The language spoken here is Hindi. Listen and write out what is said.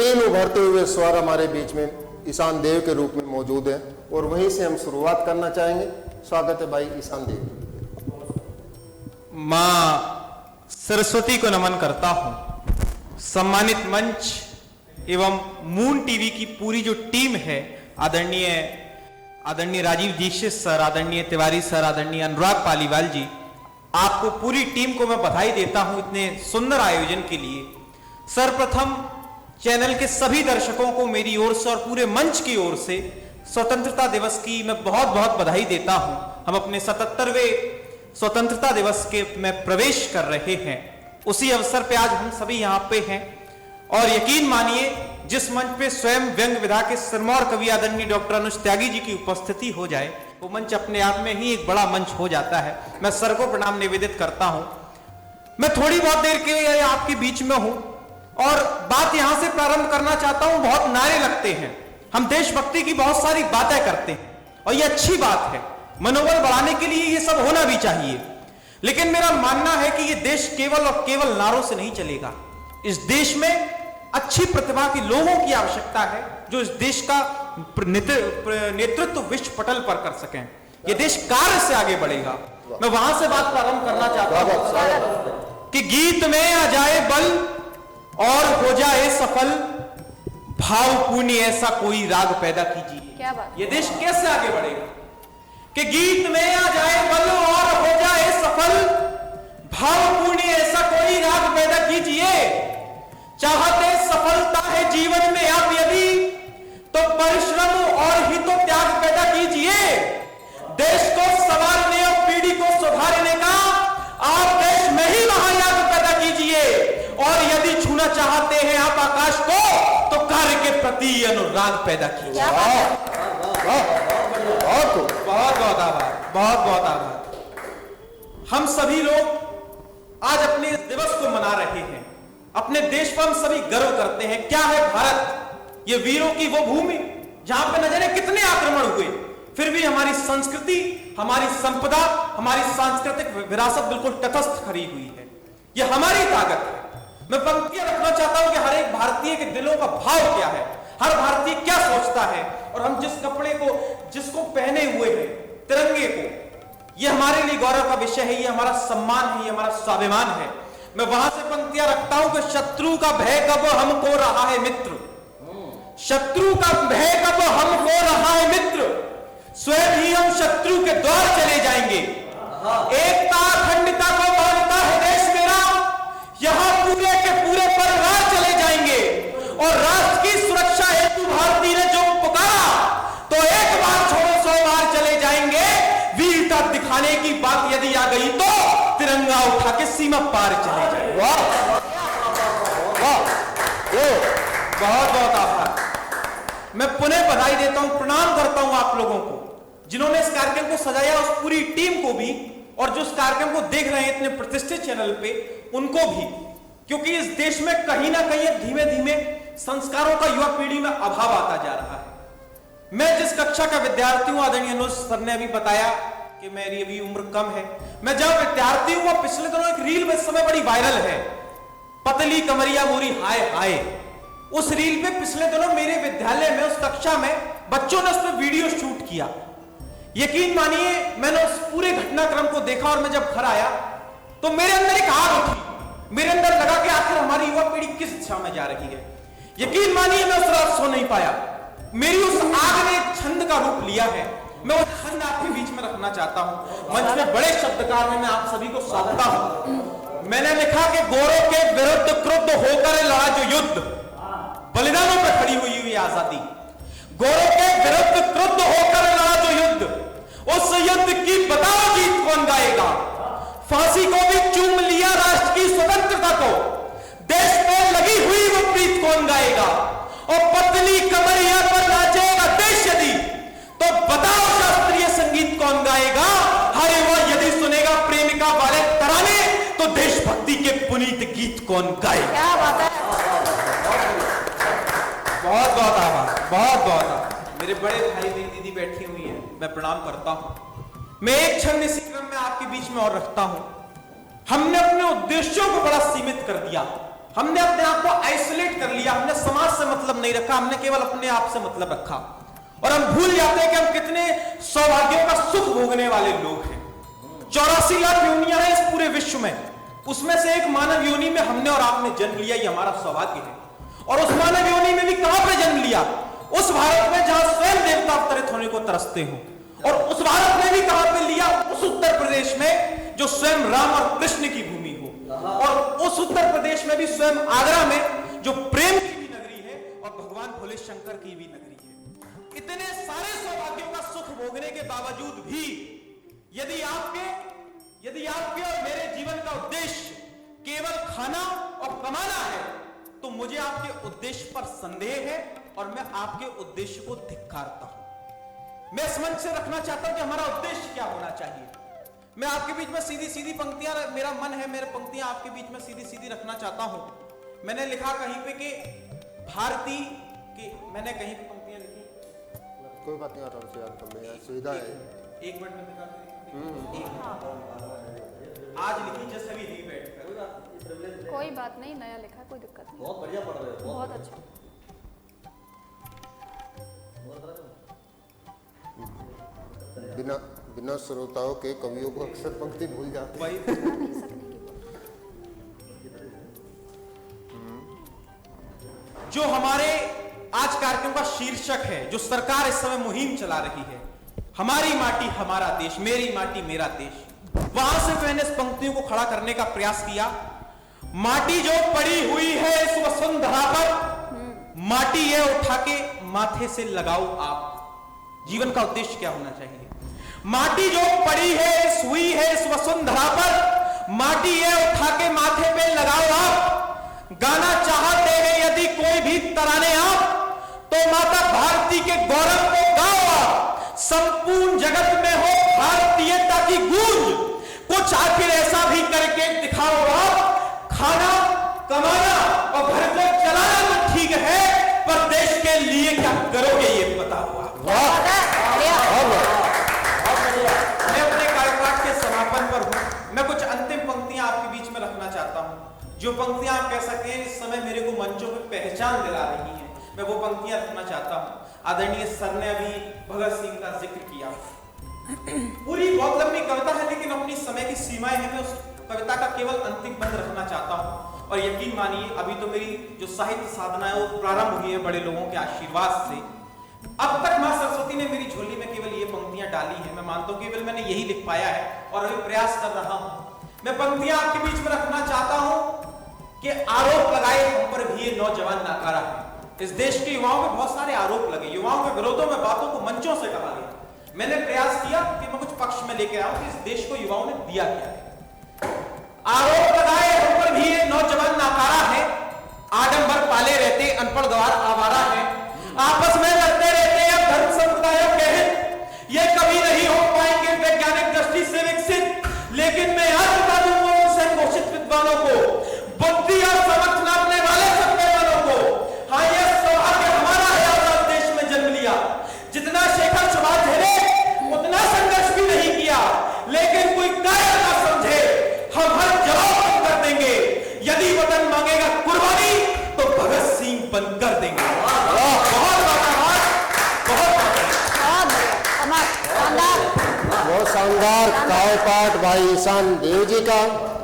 तीन उभरते हुए स्वर हमारे बीच में ईशान देव के रूप में मौजूद हैं और वहीं से हम शुरुआत करना चाहेंगे। स्वागत है भाई ईशान देव। माँ सरस्वती को नमन करता हूं। सम्मानित मंच एवं मून टीवी की पूरी जो टीम है, आदरणीय राजीव दीक्षित सर, आदरणीय तिवारी सर, आदरणीय अनुराग पालीवाल जी, आपको पूरी टीम को मैं बधाई देता हूं इतने सुंदर आयोजन के लिए। सर्वप्रथम चैनल के सभी दर्शकों को मेरी ओर से और पूरे मंच की ओर से स्वतंत्रता दिवस की मैं बहुत बहुत बधाई देता हूं। हम अपने 77वें स्वतंत्रता दिवस के में प्रवेश कर रहे हैं। उसी अवसर पे आज हम सभी यहां पे हैं और यकीन मानिए जिस मंच पे स्वयं व्यंग विधा के सिरमौर कवि आदरणीय डॉक्टर अनुज त्यागी जी की उपस्थिति हो जाए, वो मंच अपने आप में ही एक बड़ा मंच हो जाता है। मैं सर को प्रणाम निवेदित करता हूं। मैं थोड़ी बहुत देर के लिए आपके बीच में हूं और बात यहां से प्रारंभ करना चाहता हूं। बहुत नारे लगते हैं, हम देशभक्ति की बहुत सारी बातें करते हैं और यह अच्छी बात है, मनोबल बढ़ाने के लिए ये सब होना भी चाहिए। लेकिन मेरा मानना है कि ये देश केवल और केवल नारों से नहीं चलेगा। इस देश में अच्छी प्रतिभा के लोगों की आवश्यकता है जो इस देश का नेतृत्व विश्व पटल पर कर सकें। ये देश कार्य से आगे बढ़ेगा। मैं वहां से बात प्रारंभ करना चाहता हूं कि गीत में आ जाए बल और हो जाए सफल, भावपूर्ण ऐसा कोई राग पैदा कीजिए। क्या बात? ये देश कैसे आगे बढ़ेगा कि गीत में आ जाए बल और हो जाए सफल, भावपूर्ण ऐसा कोई राग पैदा कीजिए। चाहते सफलता है जीवन में आप यदि, तो परिश्रम और ही तो त्याग पैदा कीजिए। देश को संवारने और पीढ़ी को सुधारने का आप देश में ही महायाग पैदा कीजिए। और यदि छूना चाहते हैं आप आकाश को, तो कार्य के प्रति अनुराग पैदा कीजिए। बहुत बहुत आभार, बहुत बहुत आभार। हम सभी लोग आज अपने इस दिवस को मना रहे हैं। अपने देश पर हम सभी गर्व करते हैं। क्या है भारत? ये वीरों की वो भूमि जहां पे न जाने कितने आक्रमण हुए, फिर भी हमारी संस्कृति, हमारी संपदा, हमारी सांस्कृतिक विरासत बिल्कुल तटस्थ खड़ी हुई है। ये हमारी ताकत है। मैं पंक्तियां रखना चाहता हूं कि हर एक भारतीय के दिलों का भाव क्या है, हर भारतीय क्या सोचता है, और हम जिस कपड़े को जिसको पहने हुए हैं, तिरंगे को, यह हमारे लिए गौरव का विषय है, ये हमारा सम्मान है, ये हमारा स्वाभिमान है। मैं वहां से पंक्तियां रखता हूं कि शत्रु का भय कब हमको रहा है मित्र, शत्रु का भय कब हमको रहा है मित्र, स्वयं ही हम शत्रु के द्वार चले जाएंगे। एकता अखंडता को मानता है देश मेरा, यहां पूरे के पूरे परिवार चले जाएंगे। और राष्ट्र की सुरक्षा हेतु भारतीय ने जो पुकारा, तो एक बार छोड़ो 100 बार चले जाएंगे। वीरता दिखाने की बात यदि आ गई तो तिरंगा उठा के सीमा पार चले जाएंगे। बहुत बहुत आभार। मैं पुनः बधाई देता हूं, प्रणाम करता हूं आप लोगों को जिन्होंने इस कार्यक्रम को सजाया, उस पूरी टीम को भी, और जो इस कार्यक्रम को देख रहे हैं इतने प्रतिष्ठित चैनल पे उनको भी। क्योंकि इस देश में कहीं ना कहीं धीमे धीमे संस्कारों का युवा पीढ़ी में अभाव आता जा रहा है। मैं जिस कक्षा का विद्यार्थी हूं, आदरणीय अनुज सर ने अभी बताया कि मेरी अभी उम्र कम है। मैं जब विद्यार्थी हूं, पिछले दिनों एक रील इस समय बड़ी वायरल है, पतली कमरिया मोरी हाय हाय। उस रील पे पिछले दिनों मेरे विद्यालय में उस कक्षा में बच्चों ने उस पर वीडियो शूट किया। यकीन मानिए मैंने उस पूरे घटनाक्रम को देखा और मैं जब घर आया तो मेरे अंदर एक आग उठी। मेरे अंदर लगा कि आखिर हमारी युवा पीढ़ी किस दिशा में जा रही है। यकीन मानिए मैं उस रात सो नहीं पाया। मेरी उस आग ने एक छंद का रूप लिया है। मैं वो छंद आपके बीच में रखना चाहता हूं। मंच में बड़े शब्दकार में मैं आप सभी को सौंपता हूं। मैंने लिखा कि गोरों के विरुद्ध क्रुद्ध होकर लड़ा जो युद्ध, बलिदानों पर खड़ी हुई आजादी। गोरों के विरुद्ध क्रुद्ध होकर लड़ा जो युद्ध, उस युद्ध की बताओ गीत कौन गाएगा। फांसी को भी चूम लिया राष्ट्र की स्वतंत्रता को, देश पे लगी हुई वो प्रीत कौन गाएगा। और पतली कमरिया पर नाचेगा देश यदि, तो बताओ शास्त्रीय संगीत कौन गाएगा। हरे वो यदि सुनेगा प्रेमिका वाले तराने, तो देशभक्ति के पुनीत गीत कौन गाएगा। क्या बात है। बहुत बहुत आभार, बहुत बहुत आभार। मेरे बड़े भाई मेरी दीदी बैठी हुई हैं, मैं प्रणाम करता हूं। मैं एक क्षण इसी क्रम में आपके बीच में और रखता हूं। हमने अपने उद्देश्यों को बड़ा सीमित कर दिया। हमने अपने आप को आइसोलेट कर लिया, हमने समाज से मतलब नहीं रखा, हमने केवल अपने आप से मतलब रखा और हम भूल जाते हैं कि हम कितने सौभाग्यों का सुख भोगने वाले लोग हैं। 84 लाख योनियां हैं इस पूरे विश्व में, उसमें से एक मानव योनि में हमने और आपने जन्म लिया, ये हमारा सौभाग्य है। और उस मानव योनि में भी कहां पे जन्म लिया? उस भारत में जहां स्वयं देवता अवतरित होने को तरसते हो। और उस भारत में भी कहां पे लिया? उस उत्तर प्रदेश में जो स्वयं राम और कृष्ण की भूमि हो, और उस उत्तर प्रदेश में भी स्वयं आगरा में जो प्रेम की भी नगरी है और भगवान भोले शंकर की भी नगरी है। इतने सारे सौभाग्यों का सुख भोगने के बावजूद भी यदि आपके और मेरे जीवन का उद्देश्य केवल खाना और कमाना है, तो मुझे आपके उद्देश्य पर संदेह है और मैं आपके उद्देश्य को धिक्कारता हूं। मैं इस मंच से रखना चाहता हूं कि हमारा उद्देश्य क्या होना चाहिए। मैं आपके बीच में सीधी सीधी पंक्तियां, मेरा मन है मेरे पंक्तियां आपके बीच में सीधी सीधी रखना चाहता हूं। मैंने लिखा कहीं पे कि भारती की, मैंने कहीं पे पंक्तियां लिखी, कोई बात नहीं, आराम से याद कर ले, सुविधा है। एक मिनट में दिखा आज लिखी जैसे भी नहीं बैठ, कोई बात नहीं, नया लिखा, कोई दिक्कत नहीं। बहुत बढ़िया पढ़ रहे हो, बहुत अच्छा। बिना श्रोताओं के कवियों को अक्सर पंक्ति भूल जाते हैं। वही नहीं सकने की जो हमारे आज कार्यक्रम का शीर्षक है, जो सरकार इस समय मुहिम चला रही है, हमारी माटी हमारा देश, मेरी माटी मेरा देश, वहां से मैंने इस पंक्तियों को खड़ा करने का प्रयास किया। माटी जो पड़ी हुई है इस वसुंधरा पर, माटी ये उठा के माथे से लगाओ आप। जीवन का उद्देश्य क्या होना चाहिए? माटी जो पड़ी है इस वसुंधरा पर, माटी ये उठा के माथे पे लगाओ आप। गाना चाहते हैं यदि कोई भी तराने आप, तो माता भारती के गौरव को गाओ आप। संपूर्ण जगत में हो भारतीयता की गूंज, कुछ आखिर ऐसा भी करके दिखाओ आप। खाना कमाना और घर को चलाना तो ठीक है, पर देश के लिए क्या करोगे ये बताओ आप। मैं अपने कार्यकाल के समापन पर हूं। मैं कुछ अंतिम पंक्तियां आपके बीच में रखना चाहता हूं, जो पंक्तियां आप कह सकते हैं इस समय मेरे को मंचों पे पहचान दिला रही हैं, मैं वो पंक्तियां रखना चाहता हूं। आदरणीय सर ने अभी भगत सिंह का जिक्र किया, पूरी बहुत लंबी कविता है, लेकिन अपनी समय की सीमाएं हैं, मैं उस कविता का केवल अंतिम बंद रखना चाहता हूं। और यकीन मानिए अभी तो मेरी जो साहित्य साधना है वो प्रारंभ हुई है बड़े लोगों के आशीर्वाद से। अब तक मां सरस्वती ने मेरी झोली में केवल ये पंक्तियां डाली हैं, मैं मानता हूं केवल मैंने यही लिख पाया है और अभी प्रयास कर रहा हूं। मैं पंक्तियां आपके बीच में रखना चाहता हूं कि आरोप लगाए हम पर भी ये नौजवान नाकारा है। इस देश के युवाओं पे बहुत सारे आरोप लगे, युवाओं के विरोधों में बातों को मंचों से कहा गया। मैंने प्रयास किया कि मैं कुछ पक्ष में लेके आऊं कि इस देश को युवाओं ने दिया क्या है। आरोप लगाए हम पर भी ये नौजवान नाकारा है, आडंबर पाले रहते अनपढ़ गवार आवारा है, आपस में लड़ते रहते अब धर्म संप्रदायों के हित, ये कभी नहीं हो पाएंगे वैज्ञानिक दृष्टि से विकसित। लेकिन मैं आज बता दूंगा उनसे घोषित विद्वानों को, बुद्धि और समझ नापने वाले सत्य वालों को, हाँ ये सौभाग्य हमारा है आजाद देश में जन्म लिया। जितना शेखर सुभाष झेले उतना संघर्ष भी नहीं किया, लेकिन कोई कार्य ना समझे हम हर जवाब कर देंगे। यदि वतन मांगेगा कुर्बानी तो भगत सिंह बनकर देंगे। बहुत शानदार काव्य पाठ भाई ईशान देव जी का।